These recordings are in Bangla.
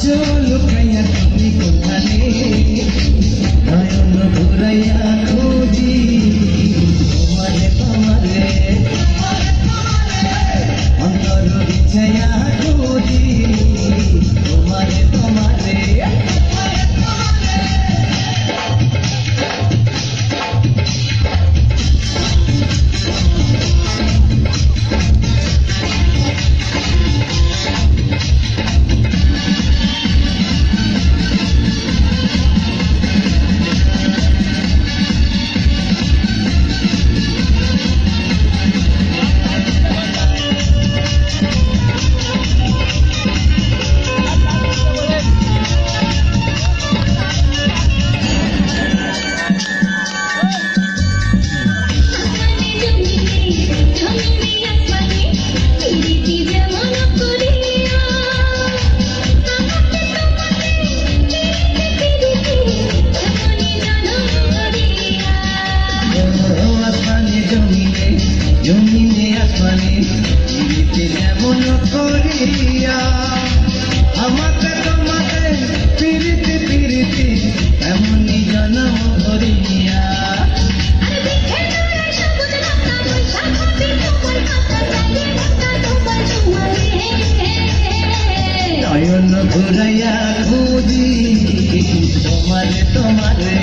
চলো কাইয়া তুমি কোথানে নয়ন ঘুরাইয়া খুঁজি তোমারে তোমারে অন্তর বিছাইয়া খুঁজি তোমারে তোমারে জমিনে আসমানে জীবিতে যেমন করিয়া আমাকে তোমাকে পিরিতি পিরিতি এমনই জন্ম করিয়া নয়ন ঘুরাইয়া খুঁজি তোমারে তোমারে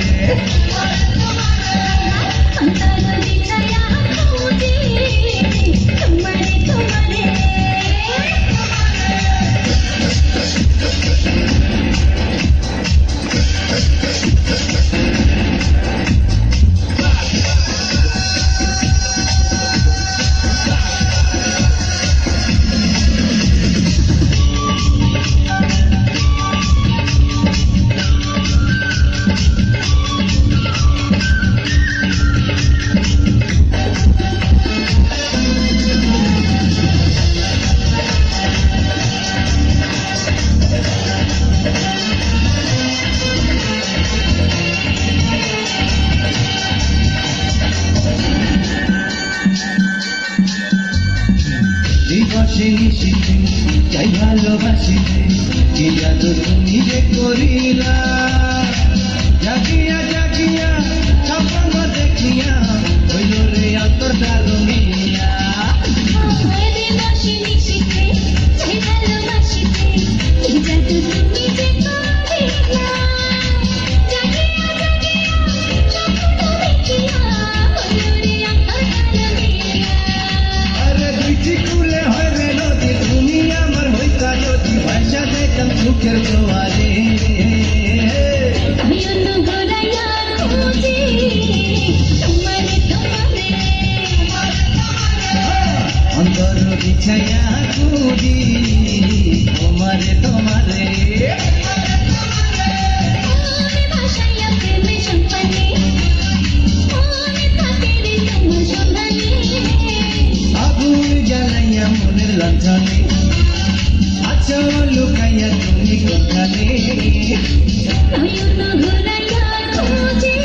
দিবসে নিশিতে চাই ভালোবাসিতে কি জাদু তুমি যে করিলা জাগিয়া জাগিয়া স্বপ্ন দেখিয়া হইল রে অন্তরটা রঙিয়া সুখের জোয়ারে অন্তর বিছাইয়া খুঁজি তোমারে তোমারে আগুন জ্বালাইয়া মনের লঞ্চনে আছো লুকাইয়া তুমি কোথানে নয়ন ঘুরাইয়া খুঁজি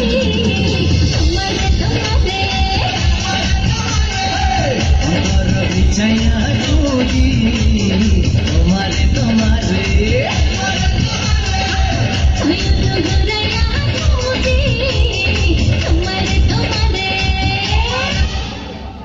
তোমারে তোমারে অন্তর বিছাইয়া